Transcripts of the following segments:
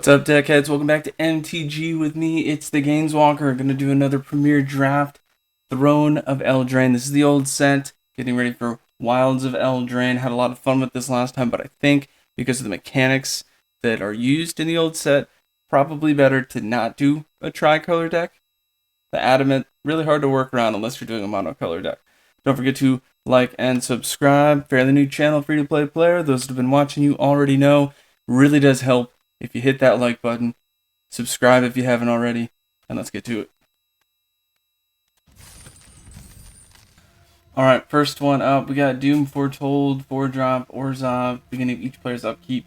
What's up, deckheads? Welcome back to MTG with me. It's the Gainswalker. Gonna do another premiere draft. Throne of Eldraine. This is the old set. Getting ready for Wilds of Eldraine. Had a lot of fun with this last time, but I think because of the mechanics that are used in the old set, probably better to not do a tricolor deck. The Adamant, really hard to work around unless you're doing a monocolor deck. Don't forget to like and subscribe. Fairly new channel, free-to-play player. Those that have been watching, you already know. Really does help if you hit that like button, subscribe if you haven't already, and let's get to it. Alright, first one up, we got Doom Foretold, 4-drop, Orzhov, beginning of each player's upkeep.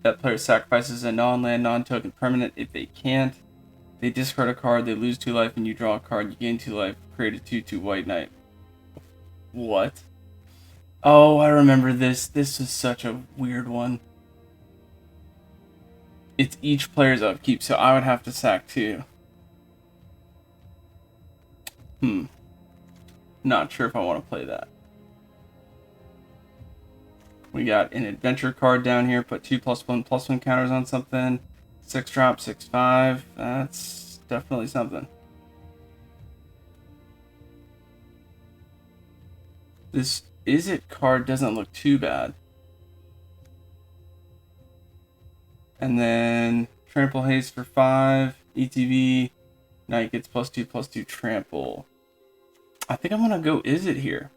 That player sacrifices a non-land, non-token permanent. If they can't, they discard a card, they lose 2 life, and you draw a card, you gain 2 life, create a 2/2 white knight. What? Oh, I remember this. This is such a weird one. It's each player's upkeep, so I would have to sack 2. Not sure if I want to play that. We got an adventure card down here. Put 2+1/+1 counters on something. 6-drop, 6/5. That's definitely something. This Is It card doesn't look too bad. And then Trample Haste for 5, ETB, Knight gets +2/+2 Trample. I think I'm gonna go Is It here.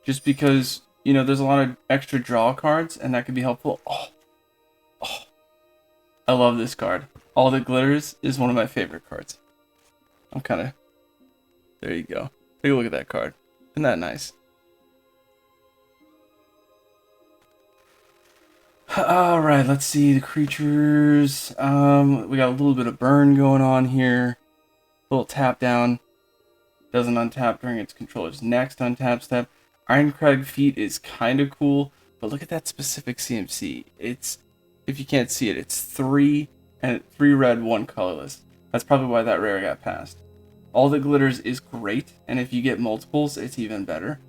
Just because, you know, there's a lot of extra draw cards, and that could be helpful. Oh. I love this card. All That Glitters is one of my favorite cards. There you go. Take a look at that card. Isn't that nice? Alright, let's see the creatures. We got a little bit of burn going on here. A little tap down. Doesn't untap during its controller's next untap step. Ironcrag Feet is kind of cool, but look at that specific CMC. It's, if you can't see it, it's 3 red, 1 colorless. That's probably why that rare got passed. All That Glitters is great, and if you get multiples, it's even better.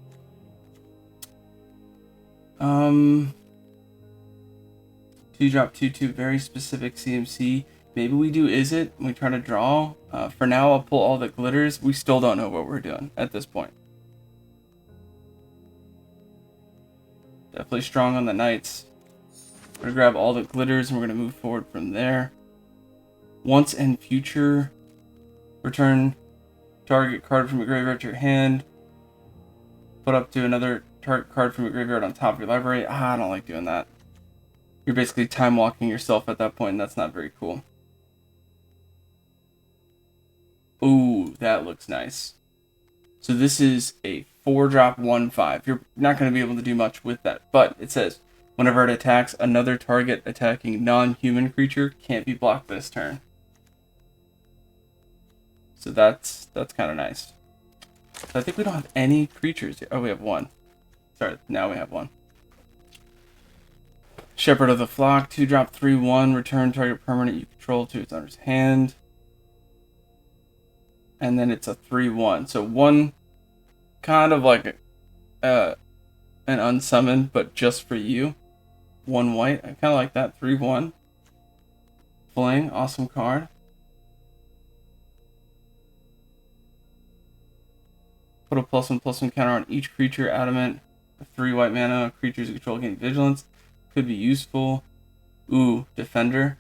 2-drop, 2/2, very specific CMC. Maybe we do Is It, and we try to draw. For now, I'll pull All That Glitters. We still don't know what we're doing at this point. Definitely strong on the Knights. We're going to grab All That Glitters, and we're going to move forward from there. Once and Future. Return target card from your graveyard to your hand. Put up to another target card from your graveyard on top of your library. I don't like doing that. You're basically time walking yourself at that point, and that's not very cool. Ooh, that looks nice. So this is a 4-drop 1/5. You're not going to be able to do much with that, but it says whenever it attacks, another target attacking non-human creature can't be blocked this turn. So that's kind of nice. So I think we don't have any creatures here. Oh, we have one. Sorry, now we have one. Shepherd of the Flock, 2-drop 3/1, return target permanent you control to its owner's hand. And then it's a 3/1. So one kind of like an unsummoned, but just for you. 1 white. I kind of like that. 3/1. Fling, awesome card. Put a +1/+1 counter on each creature. Adamant, 3 white mana. Creatures you control gain vigilance. Could be useful. Ooh, Defender.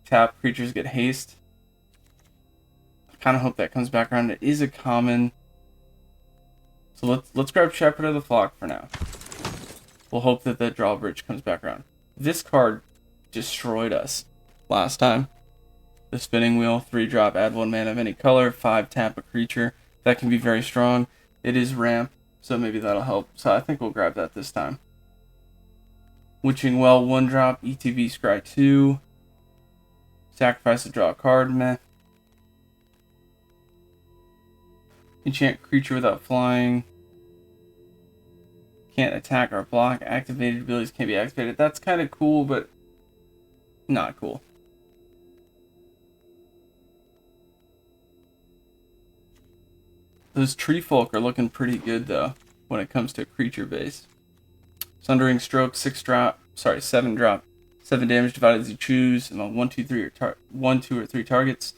Tap, creatures get haste. I kind of hope that comes back around. It is a common. So let's grab Shepherd of the Flock for now. We'll hope that the drawbridge comes back around. This card destroyed us last time. The Spinning Wheel, 3-drop, add 1 mana of any color, 5 tap a creature. That can be very strong. It is ramp, so maybe that'll help. So I think we'll grab that this time. Witching Well, 1-drop, ETB, Scry 2. Sacrifice to draw a card, meh. Enchant creature without flying. Can't attack or block. Activated abilities can't be activated. That's kind of cool, but not cool. Those Tree Folk are looking pretty good, though, when it comes to creature base. Sundering Stroke, 7 drop. 7 damage divided as you choose among 1, 2, 3 or 1, 2, or 3 targets.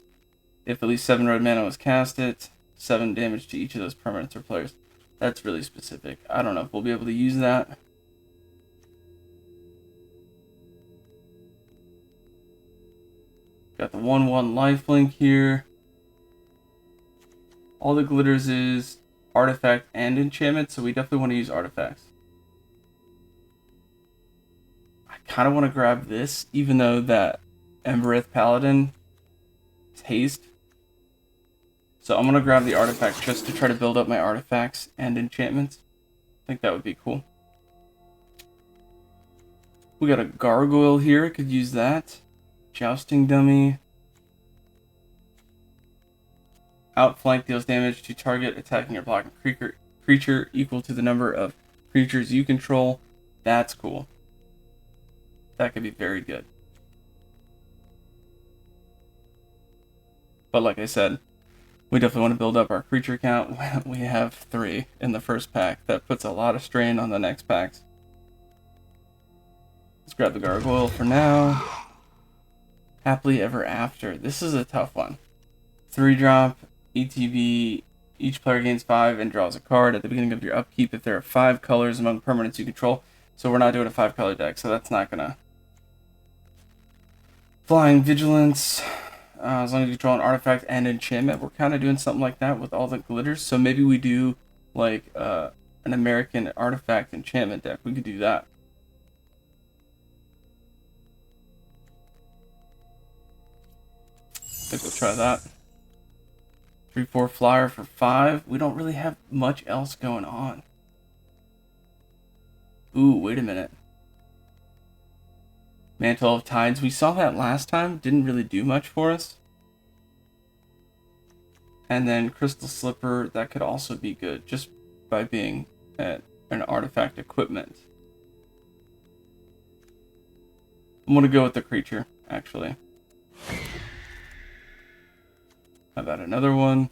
If at least 7 red mana was casted, 7 damage to each of those permanents or players. That's really specific. I don't know if we'll be able to use that. Got the 1/1 lifelink here. All the glitters is artifact and enchantment, so we definitely want to use artifacts. I kind of want to grab this, even though that Embereth Paladin is haste. So I'm going to grab the artifact just to try to build up my artifacts and enchantments. I think that would be cool. We got a gargoyle here, could use that. Jousting dummy. Outflank deals damage to target attacking or blocking creature equal to the number of creatures you control. That's cool. That could be very good. But like I said, we definitely want to build up our creature count. We have 3 in the first pack. That puts a lot of strain on the next packs. Let's grab the gargoyle for now. Happily Ever After. This is a tough one. 3 drop, ETB. Each player gains 5 and draws a card at the beginning of your upkeep if there are 5 colors among permanents you control. So we're not doing a 5-color deck, so that's not gonna. Flying Vigilance. As long as you control an artifact and enchantment, we're kind of doing something like that with all the glitters. So maybe we do like an American artifact enchantment deck. We could do that. I think we'll try that. 3/4 flyer for 5. We don't really have much else going on. Ooh, wait a minute. Mantle of Tides. We saw that last time. Didn't really do much for us. And then Crystal Slipper. That could also be good just by being an artifact equipment. I'm going to go with the creature, actually. How about another one?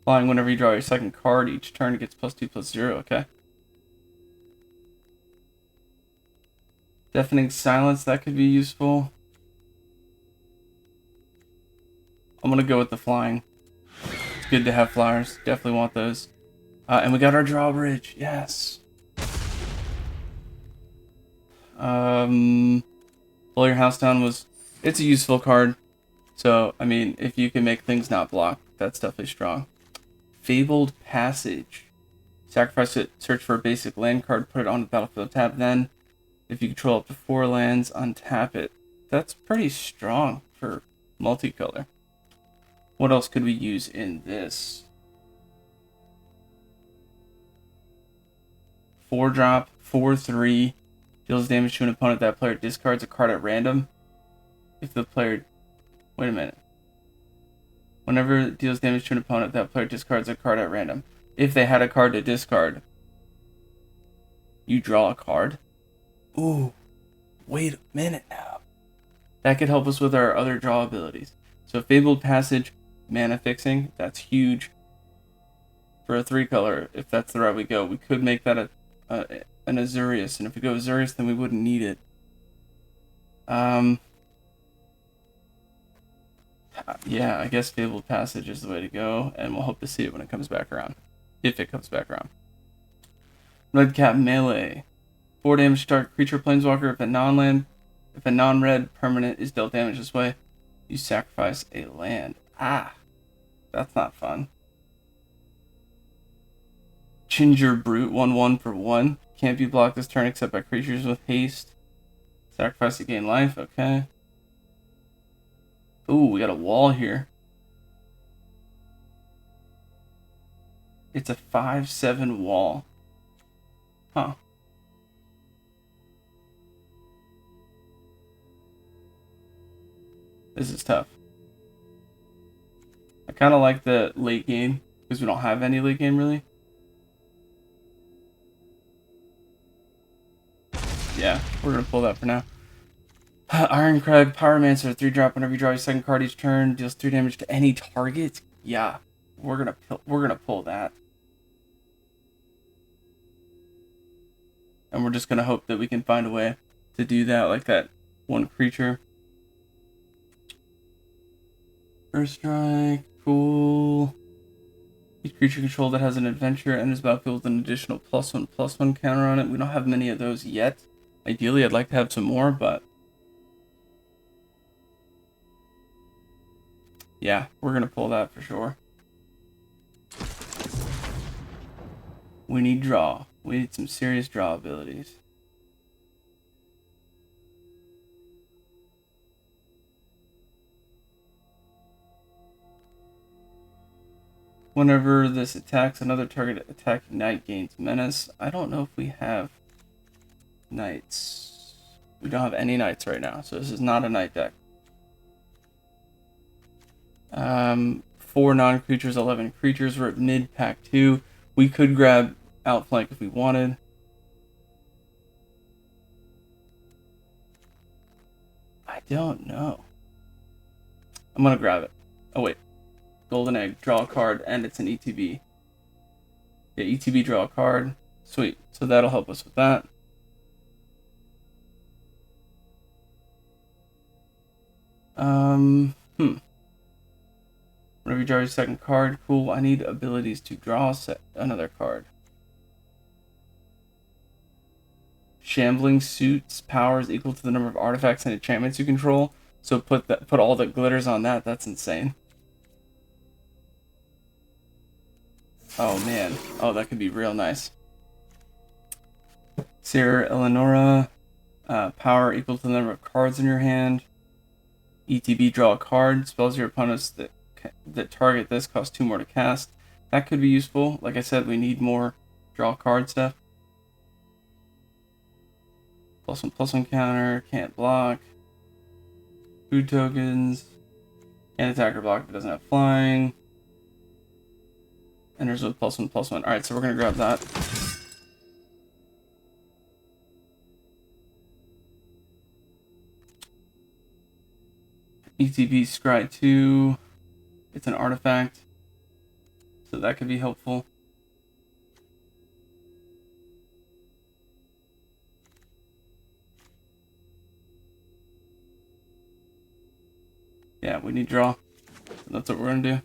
Flying whenever you draw your second card, each turn it gets +2/+0, okay. Deafening Silence, that could be useful. I'm gonna go with the flying. It's good to have flyers, definitely want those. And we got our drawbridge, yes. Blow Your House Down it's a useful card. So, I mean, if you can make things not block, that's definitely strong. Fabled Passage. Sacrifice it, search for a basic land card, put it on the battlefield tab, then, if you control up to 4 lands, untap it. That's pretty strong for multicolor. What else could we use in this? 4 drop, 4/3. Deals damage to an opponent. That player discards a card at random. If the player... Wait a minute. Whenever it deals damage to an opponent, that player discards a card at random. If they had a card to discard, you draw a card? Ooh. Wait a minute now. That could help us with our other draw abilities. So Fabled Passage, mana fixing, that's huge. For a 3-color, if that's the route we go, we could make that an Azurius, and if we go Azurius, then we wouldn't need it. Yeah, I guess Fabled Passage is the way to go, and we'll hope to see it when it comes back around. If it comes back around. Red Cap Melee. 4 damage to target creature planeswalker. If a non-red permanent is dealt damage this way, you sacrifice a land. Ah, that's not fun. Ginger Brute, 1/1 for 1. Can't be blocked this turn except by creatures with haste. Sacrifice to gain life, okay. Ooh, we got a wall here. It's a 5/7 wall. Huh. This is tough. I kind of like the late game, because we don't have any late game, really. Yeah, we're going to pull that for now. Ironcrag Pyromancer, 3 drop. Whenever you draw your second card each turn, deals 3 damage to any target. Yeah, we're gonna pull that. And we're just gonna hope that we can find a way to do that, like that one creature. First strike, cool. Each creature control that has an adventure and is battlefield with an additional +1/+1 counter on it. We don't have many of those yet. Ideally, I'd like to have some more, but yeah, we're gonna pull that for sure. We need draw. We need some serious draw abilities. Whenever this attacks another target attacking knight gains menace. I don't know if we have knights. We don't have any knights right now, so this is not a knight deck. 4 non-creatures, 11 creatures. We're at mid pack 2. We could grab outflank if we wanted. I don't know. I'm gonna grab it. Oh wait. Golden Egg, draw a card, and it's an ETB. Yeah, ETB, draw a card. Sweet. So that'll help us with that. Whenever you draw your second card, cool. I need abilities to draw another card. Shambling suits powers equal to the number of artifacts and enchantments you control. So put all the glitters on that. That's insane. Oh man. Oh, that could be real nice. Sarah Eleonora, power equal to the number of cards in your hand. ETB, draw a card. Spells your opponents that target this cost 2 more to cast. That could be useful. Like I said, we need more draw card stuff. +1/+1 counter, can't block. Food tokens. Can't attack or block if it doesn't have flying. Enters with +1/+1. Alright, so we're gonna grab that. ETB Scry 2. It's an artifact. So that could be helpful. Yeah, we need draw. So that's what we're gonna do.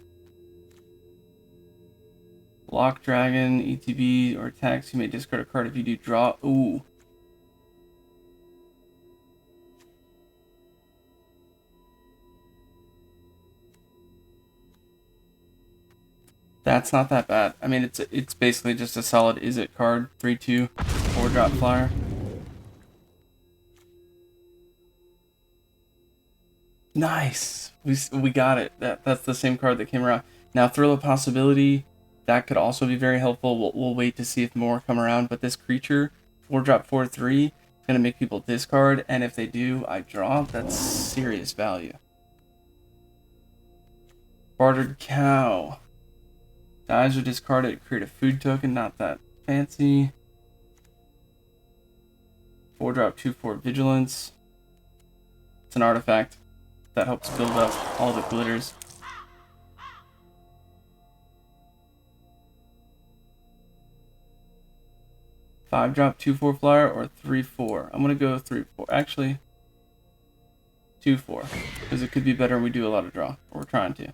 Block Dragon, ETB, or attacks. You may discard a card if you do draw. Ooh. That's not that bad. I mean, it's basically just a solid is it card. 3/2, 4-drop flyer. Nice. We got it. That's the same card that came around. Now, Thrill of Possibility, that could also be very helpful. We'll wait to see if more come around. But this creature, 4-drop 4/3, is gonna make people discard, and if they do, I draw. That's serious value. Bartered Cow. Dies or discarded, create a food token, not that fancy. 4-drop 2/4 Vigilance. It's an artifact that helps build up all the glitters. Five-drop 2/4 flyer or 3/4. I'm gonna go 3/4. Actually, 2/4, because it could be better when we do a lot of draw. Or we're trying to.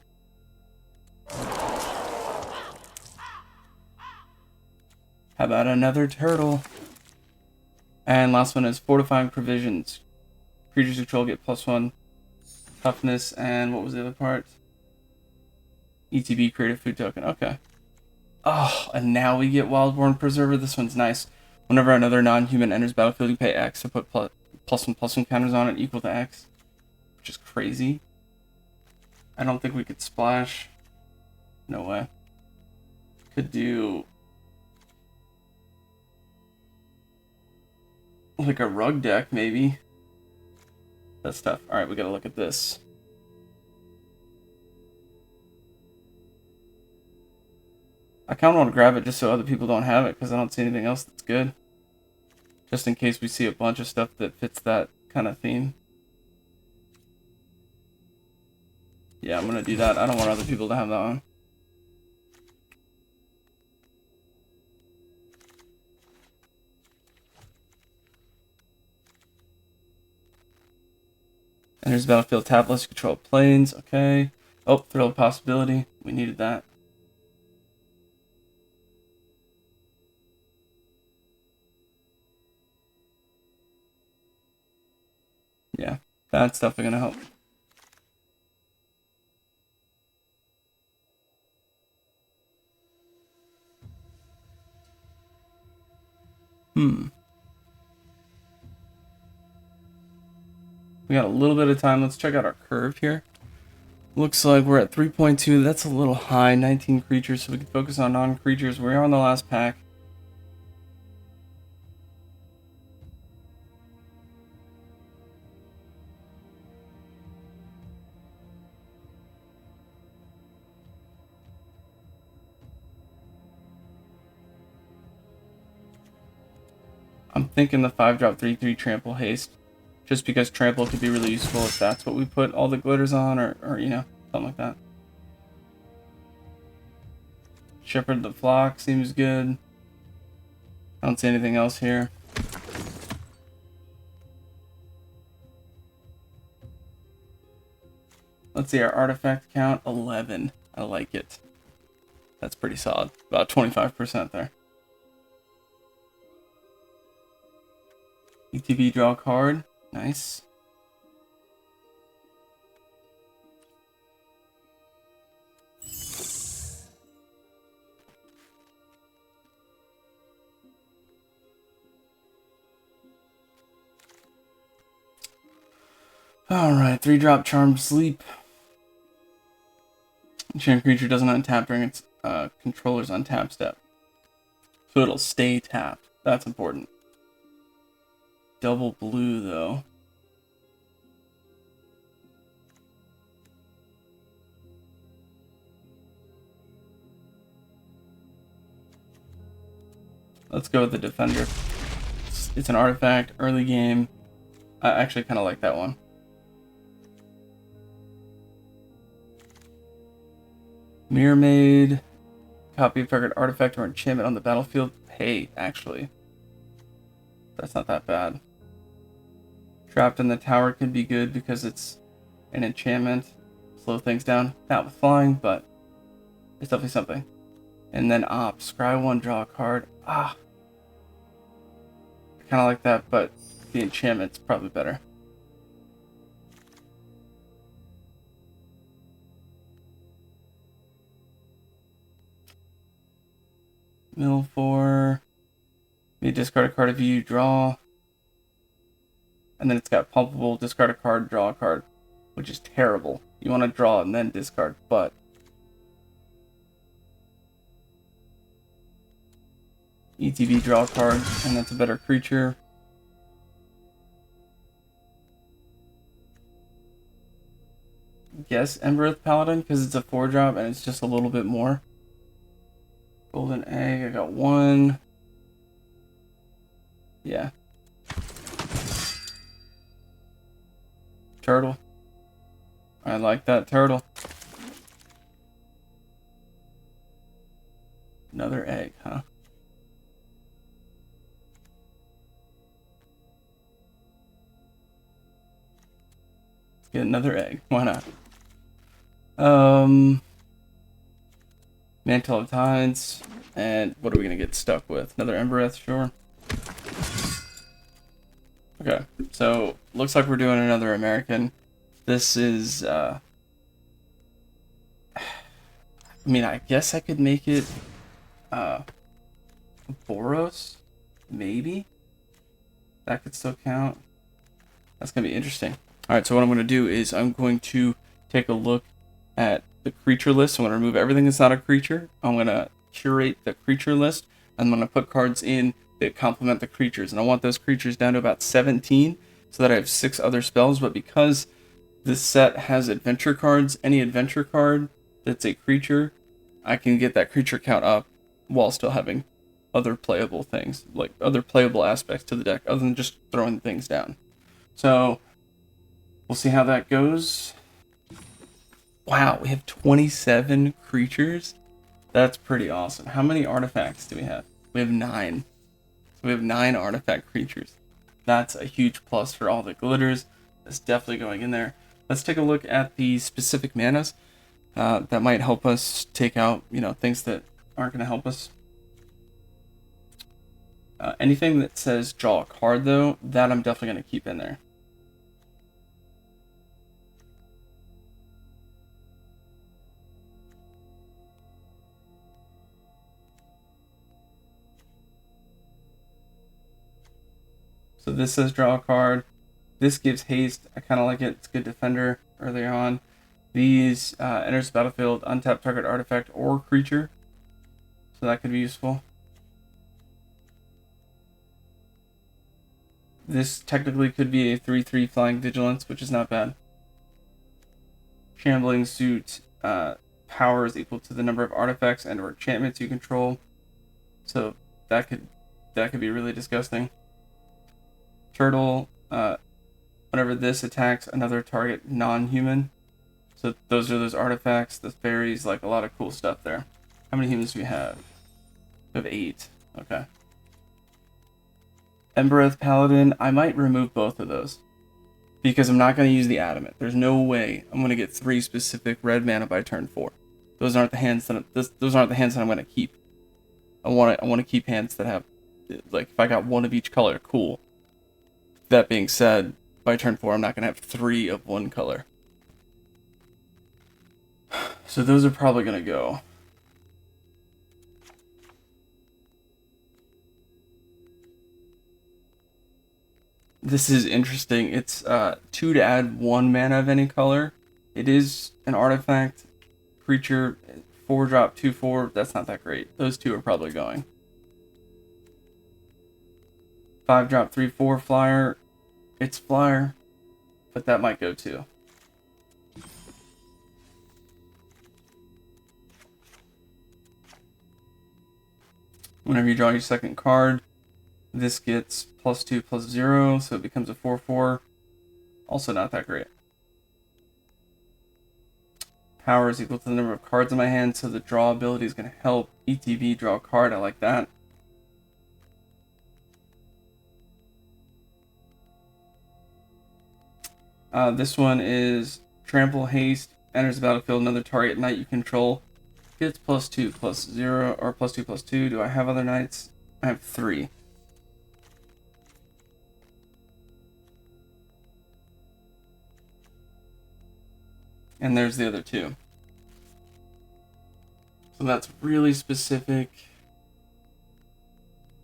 How about another turtle? And last one is Fortifying Provisions. Creatures control get +1 toughness, and what was the other part? ETB, create a food token. Okay. Oh, and now we get Wildborn Preserver. This one's nice. Whenever another non-human enters battlefield, you pay X to put +1/+1 counters on it equal to X, which is crazy. I don't think we could splash. No way. Could do like a rug deck, maybe. That's tough. Alright, we gotta look at this. I kind of want to grab it just so other people don't have it, because I don't see anything else that's good. Just in case we see a bunch of stuff that fits that kind of theme. Yeah, I'm gonna do that. I don't want other people to have that one. There's battlefield tabless, control planes. Okay. Oh, thrill of possibility. We needed that. Yeah, that's definitely gonna help. We got a little bit of time. Let's check out our curve here. Looks like we're at 3.2. That's a little high. 19 creatures, so we can focus on non-creatures. We are on the last pack. I'm thinking the 5-drop 3/3 trample haste, just because trample could be really useful if that's what we put all the glitters on, or you know, something like that. Shepherd the flock seems good. I don't see anything else here. Let's see our artifact count. 11. I like it. That's pretty solid. About 25% there. ETB draw card. Nice. Alright, 3-drop Charmed Sleep. Enchanted creature doesn't untap during its controller's untap step. So it'll stay tapped. That's important. Double blue, though. Let's go with the Defender. It's an artifact, early game. I actually kind of like that one. Mirror Maid. Copy of target artifact or enchantment on the battlefield. Hey, actually. That's not that bad. Trapped in the Tower could be good because it's an enchantment. Slow things down. Not with flying, but it's definitely something. And then Scry 1, draw a card. I kind of like that, but the enchantment's probably better. Mill 4. You discard a card if you draw. And then it's got pumpable, discard a card, draw a card, which is terrible. You want to draw and then discard, but ETB draw a card, and that's a better creature. Guess Embereth Paladin, because it's a 4-drop and it's just a little bit more. Golden Egg, I got 1. Yeah. Turtle. I like that turtle. Another egg, huh? Let's get another egg. Why not? Mantle of Tides. And what are we going to get stuck with? Another Embereth, sure. Okay, so looks like we're doing another American. This is, I mean, I guess I could make it, Boros? Maybe? That could still count. That's going to be interesting. Alright, so what I'm going to do is I'm going to take a look at the creature list. I'm going to remove everything that's not a creature. I'm going to curate the creature list. I'm going to put cards in that complement the creatures. And I want those creatures down to about 17 so that I have 6 other spells. But because this set has adventure cards, any adventure card that's a creature, I can get that creature count up while still having other playable things, like other playable aspects to the deck, other than just throwing things down. So we'll see how that goes. Wow, we have 27 creatures. That's pretty awesome. How many artifacts do we have? We have 9. So we have 9 artifact creatures. That's a huge plus for all the glitters. That's definitely going in there. Let's take a look at the specific manas that might help us take out, things that aren't going to help us. Anything that says draw a card, though, that I'm definitely going to keep in there. So this says draw a card. This gives haste. I kind of like it. It's a good defender early on. These enters the battlefield, untap target artifact or creature. So that could be useful. This technically could be a 3/3 flying vigilance, which is not bad. Shambling suit power is equal to the number of artifacts and or enchantments you control. So that could be really disgusting. Turtle, whenever this attacks another target non-human. So those are those artifacts, the fairies, like a lot of cool stuff there. How many humans do we have? We have 8. Okay. Embereth Paladin, I might remove both of those. Because I'm not going to use the Adamant. There's no way I'm going to get 3 specific red mana by turn 4. Those aren't the hands that I'm going to keep. I want to keep hands that have, like, if I got 1 of each color, cool. That being said, by turn 4, I'm not going to have 3 of one color. So those are probably going to go. This is interesting. It's 2 to add 1 mana of any color. It is an artifact, creature, 4-drop, 2/4. That's not that great. Those 2 are probably going. 5-drop, 3/4 flyer. It's flyer, but that might go too. Whenever you draw your second card, this gets +2/+0, so it becomes a 4/4. Also not that great. Power is equal to the number of cards in my hand, so the draw ability is going to help. ETB, draw a card, I like that. This one is Trample Haste, enters the battlefield, another target knight you control gets +2/+0, or +2/+2. Do I have other knights? I have 3. And there's the other 2. So that's really specific.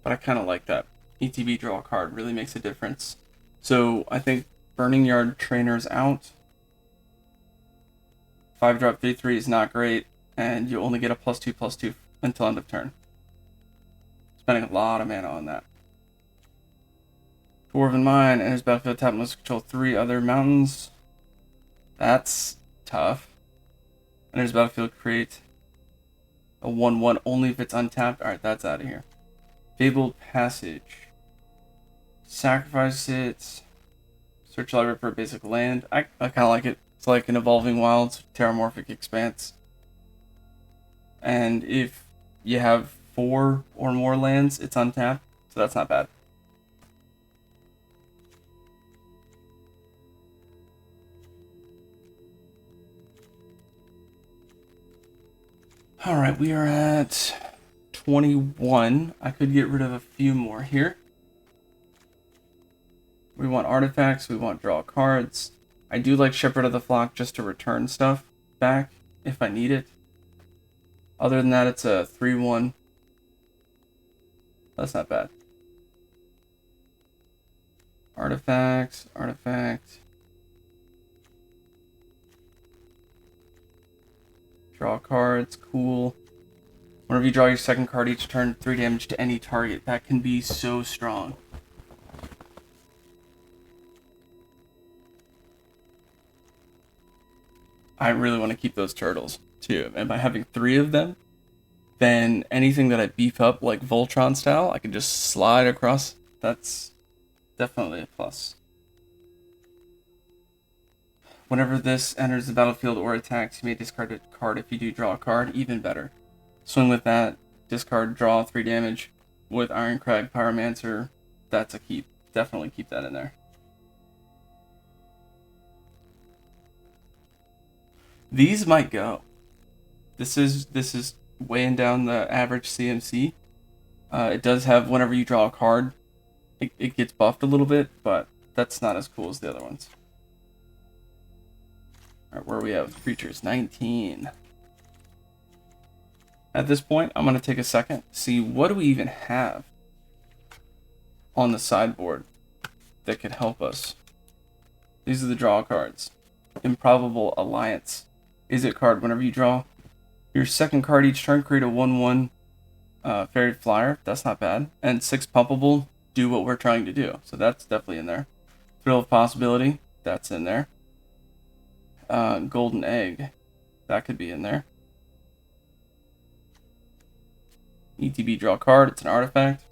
But I kind of like that. ETB, draw a card, really makes a difference. So I think Burning Yard Trainer's out. 5-drop 3/3 is not great. And you only get a +2/+2 until end of turn. Spending a lot of mana on that. Dwarven Mine enters battlefield, tap, must control 3 other mountains. That's tough. Enters battlefield, create a 1/1 only if it's untapped. Alright, that's out of here. Fabled Passage. Sacrifice it. Search library for a basic land. I kind of like it. It's like an Evolving Wilds, Terramorphic Expanse. And if you have 4 or more lands, it's untapped. So that's not bad. Alright, we are at 21. I could get rid of a few more here. We want artifacts, we want draw cards. I do like Shepherd of the Flock just to return stuff back if I need it. Other than that, it's a 3/1. That's not bad. Artifacts, artifact. Draw cards, cool. Whenever you draw your second card each turn, 3 damage to any target. That can be so strong. I really want to keep those turtles, too. And by having 3 of them, then anything that I beef up, like Voltron style, I can just slide across. That's definitely a plus. Whenever this enters the battlefield or attacks, you may discard a card. If you do draw a card, even better. Swing with that, discard, draw 3 damage. With Ironcrag, Pyromancer, that's a keep. Definitely keep that in there. These might go. This is weighing down the average CMC. It does have whenever you draw a card, it gets buffed a little bit, but that's not as cool as the other ones. Alright, where are we at with creatures? 19. At this point, I'm going to take a second, see what do we even have on the sideboard that could help us. These are the draw cards. Improbable Alliance. Is it card whenever you draw your second card each turn, create a 1/1 fairy flyer. That's not bad. And 6 pumpable, do what we're trying to do. So that's definitely in there. Thrill of Possibility, that's in there. Golden Egg, that could be in there. ETB, draw a card, it's an artifact.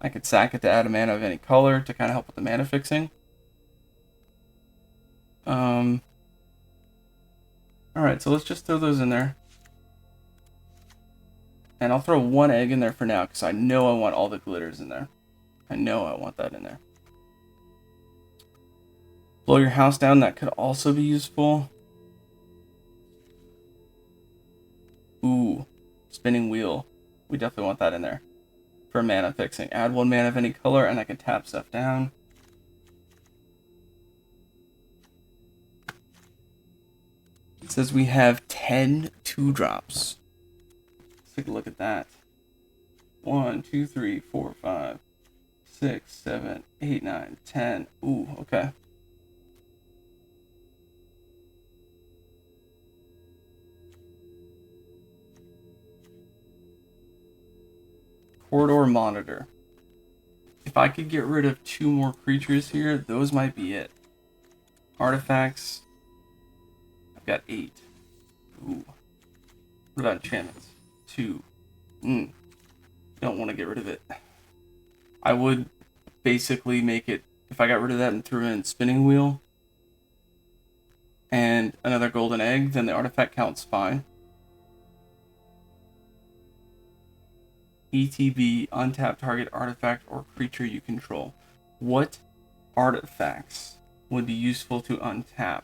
I could sack it to add a mana of any color to kind of help with the mana fixing. Alright, so let's just throw those in there. And I'll throw 1 egg in there for now, because I know I want all the glitters in there. I know I want that in there. Blow your house down, that could also be useful. Ooh, spinning wheel. We definitely want that in there for mana fixing. Add 1 mana of any color, and I can tap stuff down. It says we have 10 2-drops. Let's take a look at that. 1, 2, 3, 4, 5, 6, 7, 8, 9, 10. Ooh, okay. Corridor Monitor. If I could get rid of 2 more creatures here, those might be it. Artifacts. I've got 8. Ooh. What about enchantments? 2. Don't want to get rid of it. I would basically make it, if I got rid of that and threw in Spinning Wheel and another Golden Egg, then the artifact counts fine. ETB, untap target artifact or creature you control. What artifacts would be useful to untap?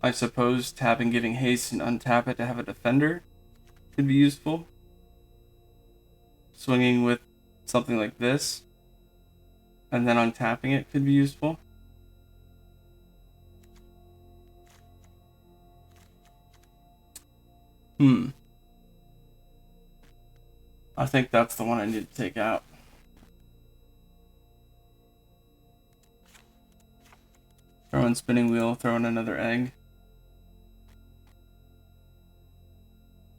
I suppose tapping, giving haste, and untap it to have a defender could be useful. Swinging with something like this, and then untapping it could be useful. I think that's the one I need to take out. Throw in Spinning Wheel, throw in another egg.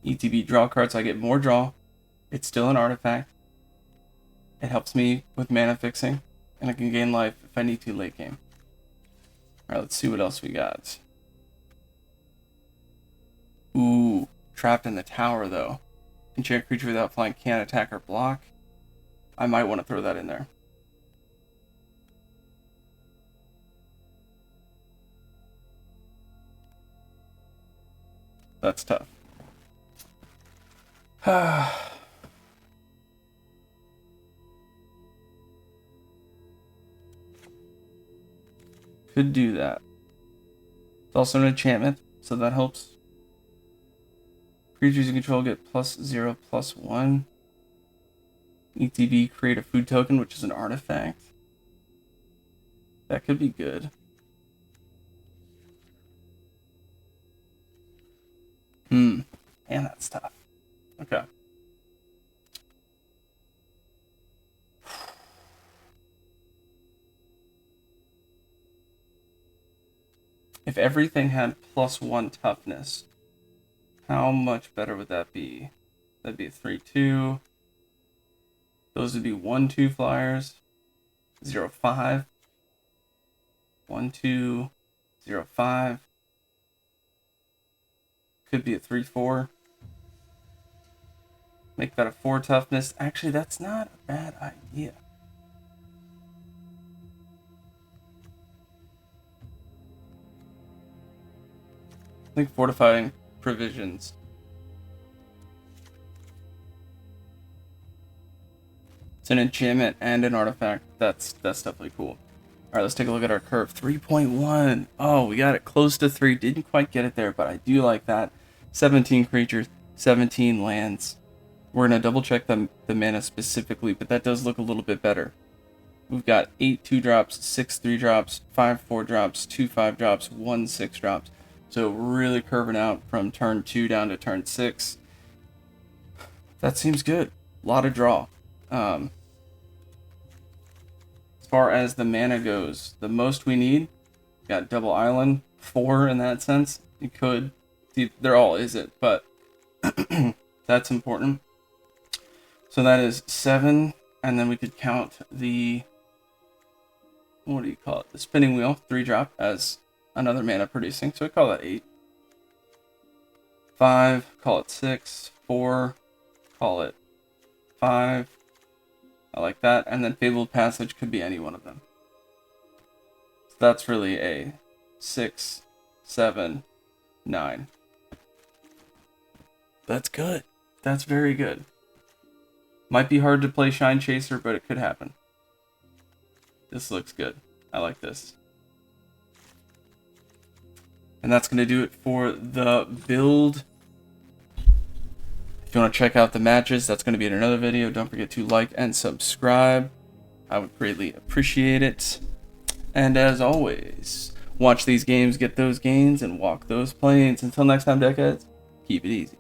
ETB, draw cards, I get more draw. It's still an artifact. It helps me with mana fixing, and I can gain life if I need to late game. Alright, let's see what else we got. Ooh, Trapped in the Tower though. Enchant creature without flying can't attack or block. I might want to throw that in there. That's tough. Could do that. It's also an enchantment, so that helps. Creatures you control get +0, +1. ETB, create a food token, which is an artifact. That could be good. Man, that's tough. Okay. If everything had +1 toughness, how much better would that be? That'd be a 3/2. Those would be 1/2 flyers. 0/5. 1/2. 0/5. Could be a 3/4. Make that a 4 toughness. Actually, that's not a bad idea. I think Fortifying Provisions. It's an enchantment and an artifact. That's definitely cool. Alright, let's take a look at our curve. 3.1. Oh, we got it close to 3. Didn't quite get it there, but I do like that. 17 creatures, 17 lands. We're going to double check the mana specifically, but that does look a little bit better. We've got 8 2-drops, 6 3-drops, 5 4-drops, 2 5-drops, 1 6-drops. So really curving out from turn 2 down to turn 6. That seems good. A lot of draw. As far as the mana goes, the most we need, got double island, 4 in that sense. You could, see, they're all isn't, but that's important. So that is 7, and then we could count the, what do you call it? The spinning wheel, 3-drop, as another mana producing. So we call that 8. 5, call it 6. 4, call it 5. I like that. And then Fabled Passage could be any one of them. So that's really a 6, 7, 9. That's good. That's very good. Might be hard to play Shine Chaser, but it could happen. This looks good. I like this. And that's going to do it for the build. If you want to check out the matches, that's going to be in another video. Don't forget to like and subscribe. I would greatly appreciate it. And as always, watch these games, get those gains, and walk those planes. Until next time, Deckheads, keep it easy.